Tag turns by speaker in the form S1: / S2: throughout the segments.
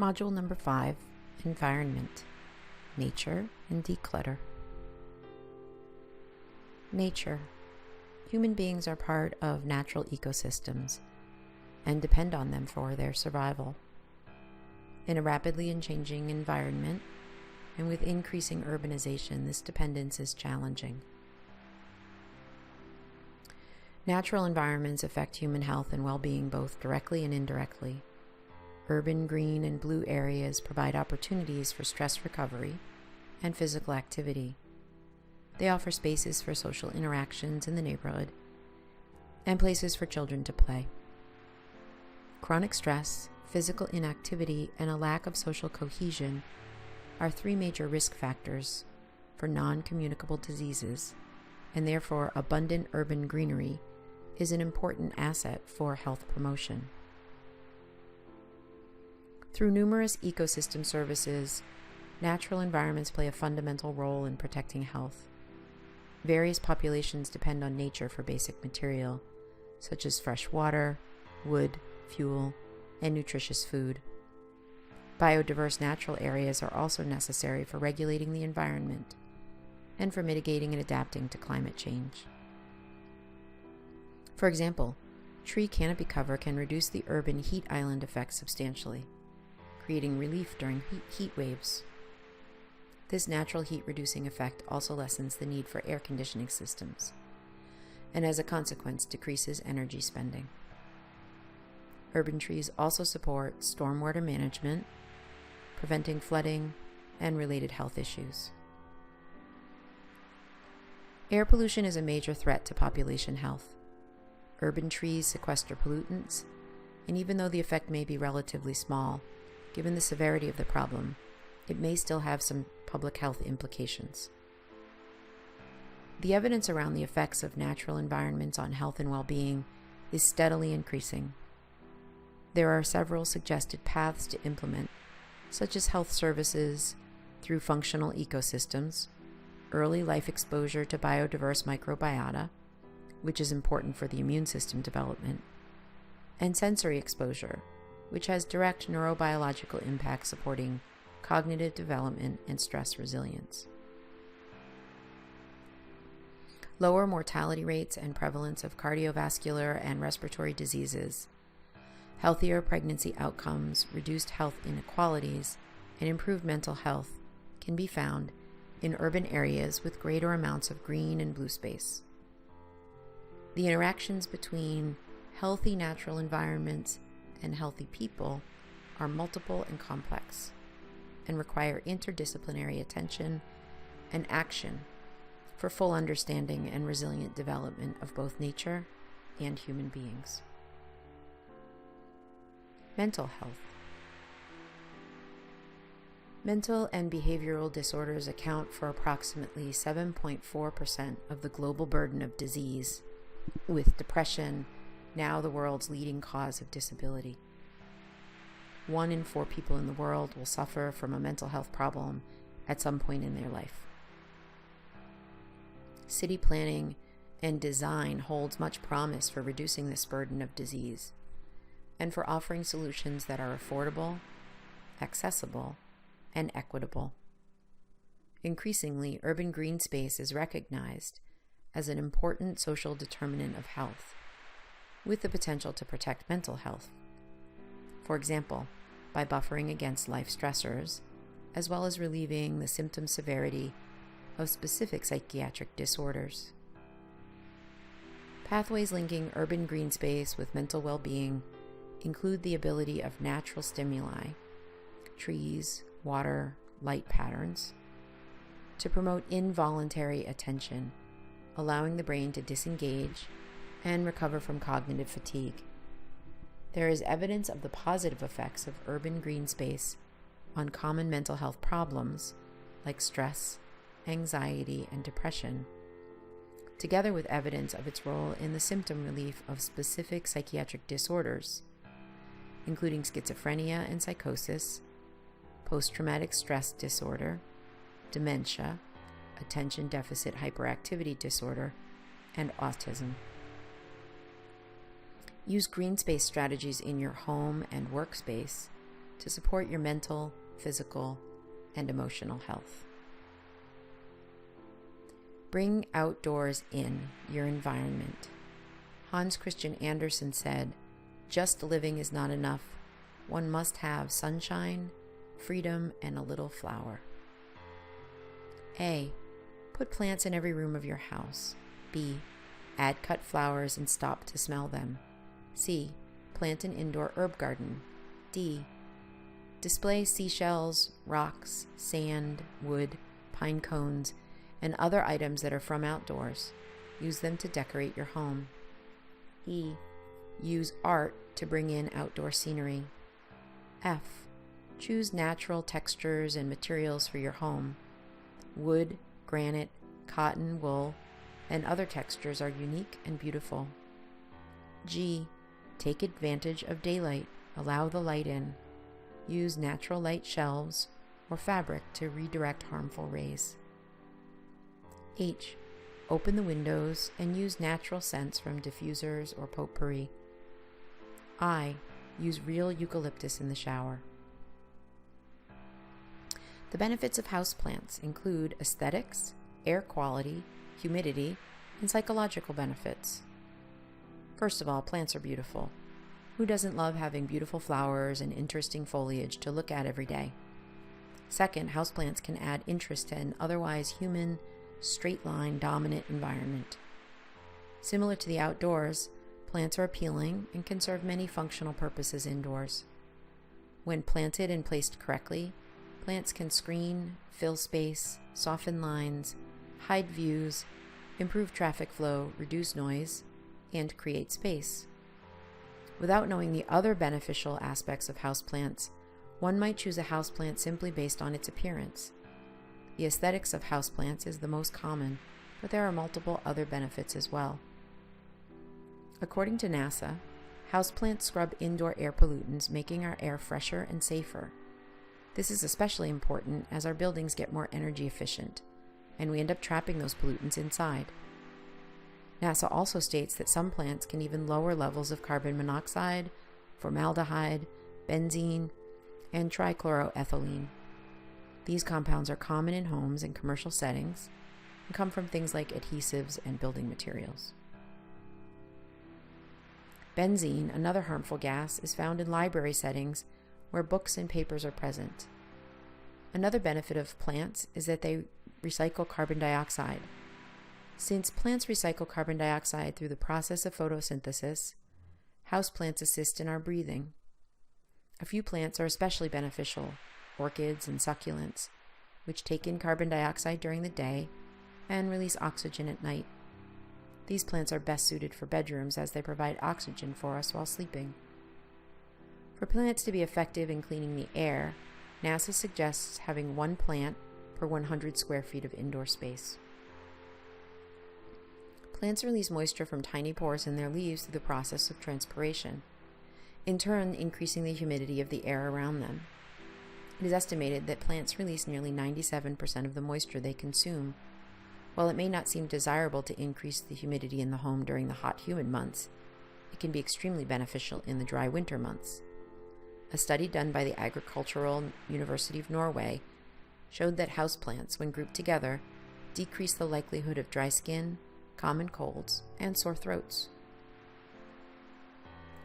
S1: Module number 5, Environment, Nature and Declutter. Nature. Human beings are part of natural ecosystems and depend on them for their survival. In a rapidly changing environment, and with increasing urbanization, this dependence is challenging. Natural environments affect human health and well-being both directly and indirectly. Urban green and blue areas provide opportunities for stress recovery and physical activity. They offer spaces for social interactions in the neighborhood and places for children to play. Chronic stress, physical inactivity, and a lack of social cohesion are 3 major risk factors for non-communicable diseases, and therefore abundant urban greenery is an important asset for health promotion. Through numerous ecosystem services, natural environments play a fundamental role in protecting health. Various populations depend on nature for basic material, such as fresh water, wood, fuel, and nutritious food. Biodiverse natural areas are also necessary for regulating the environment and for mitigating and adapting to climate change. For example, tree canopy cover can reduce the urban heat island effect substantially, creating relief during heat waves. This natural heat-reducing effect also lessens the need for air conditioning systems, and as a consequence decreases energy spending. Urban trees also support stormwater management, preventing flooding and related health issues. Air pollution is a major threat to population health. Urban trees sequester pollutants, and even though the effect may be relatively small, given the severity of the problem, it may still have some public health implications. The evidence around the effects of natural environments on health and well-being is steadily increasing. There are several suggested paths to implement, such as health services through functional ecosystems, early life exposure to biodiverse microbiota, which is important for the immune system development, and sensory exposure, which has direct neurobiological impacts supporting cognitive development and stress resilience. Lower mortality rates and prevalence of cardiovascular and respiratory diseases, healthier pregnancy outcomes, reduced health inequalities, and improved mental health can be found in urban areas with greater amounts of green and blue space. The interactions between healthy natural environments and healthy people are multiple and complex, and require interdisciplinary attention and action for full understanding and resilient development of both nature and human beings. Mental health. Mental and behavioral disorders account for approximately 7.4% of the global burden of disease, with depression now the world's leading cause of disability. 1 in 4 people in the world will suffer from a mental health problem at some point in their life. City planning and design holds much promise for reducing this burden of disease and for offering solutions that are affordable, accessible, and equitable. Increasingly, urban green space is recognized as an important social determinant of health, with the potential to protect mental health. For example, by buffering against life stressors, as well as relieving the symptom severity of specific psychiatric disorders. Pathways linking urban green space with mental well-being include the ability of natural stimuli, trees, water, light patterns, to promote involuntary attention, allowing the brain to disengage and recover from cognitive fatigue. There is evidence of the positive effects of urban green space on common mental health problems like stress, anxiety, and depression, together with evidence of its role in the symptom relief of specific psychiatric disorders, including schizophrenia and psychosis, post-traumatic stress disorder, dementia, attention deficit hyperactivity disorder, and autism. Use green space strategies in your home and workspace to support your mental, physical, and emotional health. Bring outdoors in your environment. Hans Christian Andersen said, "Just living is not enough. One must have sunshine, freedom, and a little flower." A. Put plants in every room of your house. B. Add cut flowers and stop to smell them. C. Plant an indoor herb garden. D. Display seashells, rocks, sand, wood, pine cones, and other items that are from outdoors. Use them to decorate your home. E. Use art to bring in outdoor scenery. F. Choose natural textures and materials for your home. Wood, granite, cotton, wool, and other textures are unique and beautiful. G. Take advantage of daylight. Allow the light in. Use natural light shelves or fabric to redirect harmful rays. H. Open the windows and use natural scents from diffusers or potpourri. I. Use real eucalyptus in the shower. The benefits of houseplants include aesthetics, air quality, humidity, and psychological benefits. First of all, plants are beautiful. Who doesn't love having beautiful flowers and interesting foliage to look at every day? Second, houseplants can add interest to an otherwise human, straight-line, dominant environment. Similar to the outdoors, plants are appealing and can serve many functional purposes indoors. When planted and placed correctly, plants can screen, fill space, soften lines, hide views, improve traffic flow, reduce noise, and create space. Without knowing the other beneficial aspects of houseplants, one might choose a houseplant simply based on its appearance. The aesthetics of houseplants is the most common, but there are multiple other benefits as well. According to NASA, houseplants scrub indoor air pollutants, making our air fresher and safer. This is especially important as our buildings get more energy efficient, and we end up trapping those pollutants inside. NASA also states that some plants can even lower levels of carbon monoxide, formaldehyde, benzene, and trichloroethylene. These compounds are common in homes and commercial settings and come from things like adhesives and building materials. Benzene, another harmful gas, is found in library settings where books and papers are present. Another benefit of plants is that they recycle carbon dioxide. Since plants recycle carbon dioxide through the process of photosynthesis, houseplants assist in our breathing. A few plants are especially beneficial, orchids and succulents, which take in carbon dioxide during the day and release oxygen at night. These plants are best suited for bedrooms as they provide oxygen for us while sleeping. For plants to be effective in cleaning the air, NASA suggests having one plant per 100 square feet of indoor space. Plants release moisture from tiny pores in their leaves through the process of transpiration, in turn increasing the humidity of the air around them. It is estimated that plants release nearly 97% of the moisture they consume. While it may not seem desirable to increase the humidity in the home during the hot, humid months, it can be extremely beneficial in the dry winter months. A study done by the Agricultural University of Norway showed that houseplants, when grouped together, decrease the likelihood of dry skin, common colds, and sore throats.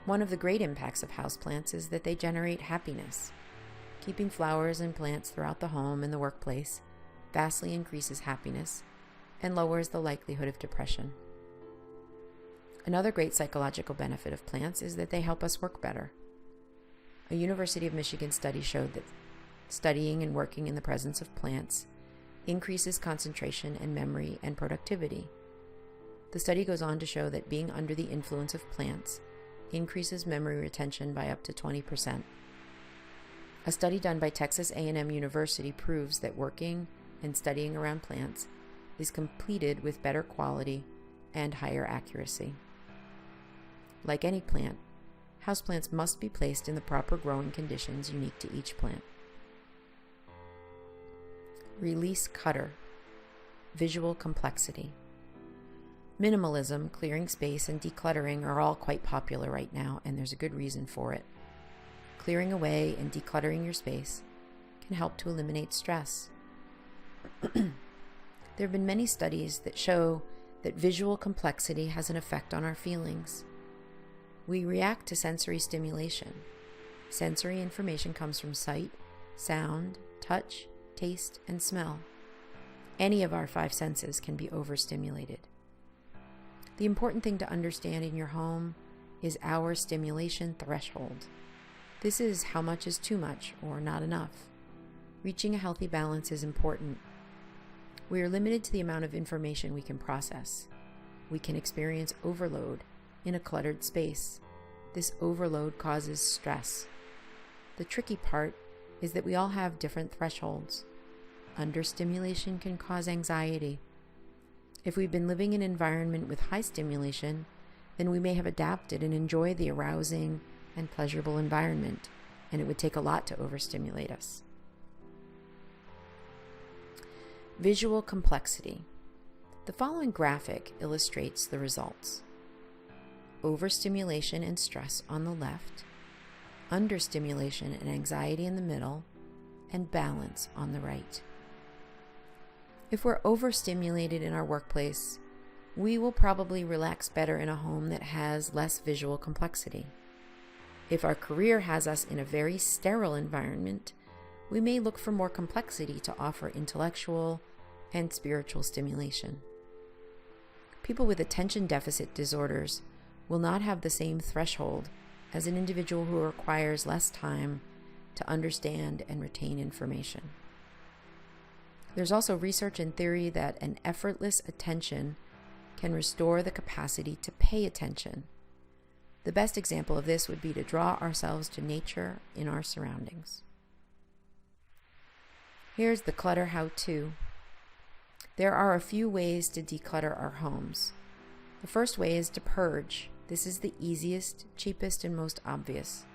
S1: One of the great impacts of houseplants is that they generate happiness. Keeping flowers and plants throughout the home and the workplace vastly increases happiness and lowers the likelihood of depression. Another great psychological benefit of plants is that they help us work better. A University of Michigan study showed that studying and working in the presence of plants increases concentration and memory and productivity. The study goes on to show that being under the influence of plants increases memory retention by up to 20%. A study done by Texas A&M University proves that working and studying around plants is completed with better quality and higher accuracy. Like any plant, houseplants must be placed in the proper growing conditions unique to each plant. Release clutter. Visual complexity. Minimalism, clearing space, and decluttering are all quite popular right now, and there's a good reason for it. clearing away and decluttering your space can help to eliminate stress. There have been many studies that show that visual complexity has an effect on our feelings. We react to sensory stimulation. Sensory information comes from sight, sound, touch, taste, and smell. Any of our 5 senses can be overstimulated. The important thing to understand in your home is our stimulation threshold. This is how much is too much or not enough. Reaching a healthy balance is important. We are limited to the amount of information we can process. We can experience overload in a cluttered space. This overload causes stress. The tricky part is that we all have different thresholds. Understimulation can cause anxiety. If we've been living in an environment with high stimulation, then we may have adapted and enjoy the arousing and pleasurable environment, and it would take a lot to overstimulate us. Visual complexity. The following graphic illustrates the results. Overstimulation and stress on the left, understimulation and anxiety in the middle, and balance on the right. If we're overstimulated in our workplace, we will probably relax better in a home that has less visual complexity. If our career has us in a very sterile environment, we may look for more complexity to offer intellectual and spiritual stimulation. People with attention deficit disorders will not have the same threshold as an individual who requires less time to understand and retain information. There's also research and theory that an effortless attention can restore the capacity to pay attention. The best example of this would be to draw ourselves to nature in our surroundings. Here's the clutter how-to. There are a few ways to declutter our homes. The first way is to purge. This is the easiest, cheapest, and most obvious.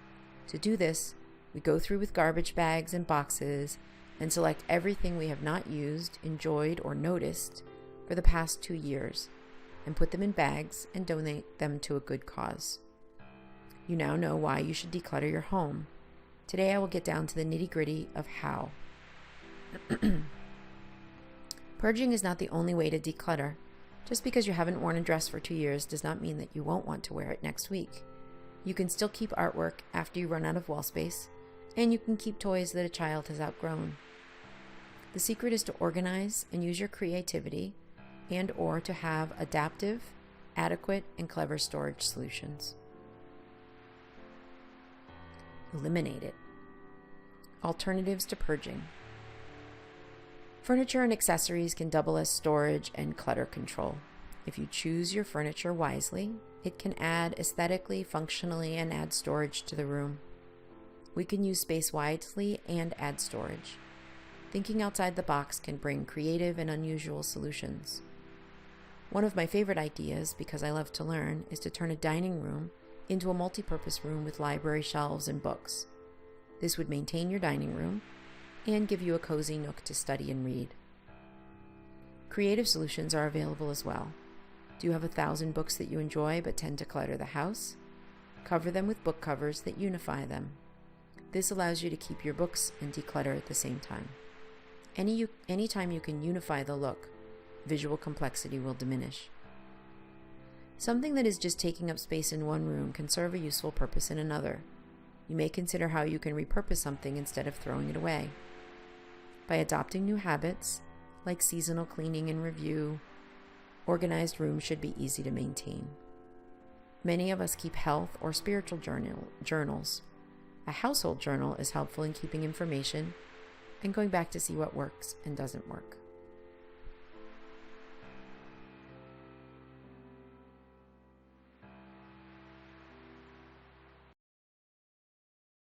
S1: To do this, we go through with garbage bags and boxes and select everything we have not used, enjoyed, or noticed for the past 2 years and put them in bags and donate them to a good cause. You now know why you should declutter your home. Today I will get down to the nitty-gritty of how. Purging is not the only way to declutter. Just because you haven't worn a dress for 2 years does not mean that you won't want to wear it next week. You can still keep artwork after you run out of wall space, and you can keep toys that a child has outgrown. The secret is to organize and use your creativity and/or to have adaptive, adequate, and clever storage solutions. Eliminate it. Alternatives to purging. Furniture and accessories can double as storage and clutter control. If you choose your furniture wisely, it can add aesthetically, functionally, and add storage to the room. We can use space wisely and add storage. Thinking outside the box can bring creative and unusual solutions. One of my favorite ideas, because I love to learn, is to turn a dining room into a multi-purpose room with library shelves and books. This would maintain your dining room and give you a cozy nook to study and read. Creative solutions are available as well. Do you have 1,000 books that you enjoy but tend to clutter the house? Cover them with book covers that unify them. This allows you to keep your books and declutter at the same time. Anytime you can unify the look, visual complexity will diminish. Something that is just taking up space in one room can serve a useful purpose in another. You may consider how you can repurpose something instead of throwing it away. By adopting new habits, like seasonal cleaning and review, organized rooms should be easy to maintain. Many of us keep health or spiritual journals. A household journal is helpful in keeping information and going back to see what works and doesn't work.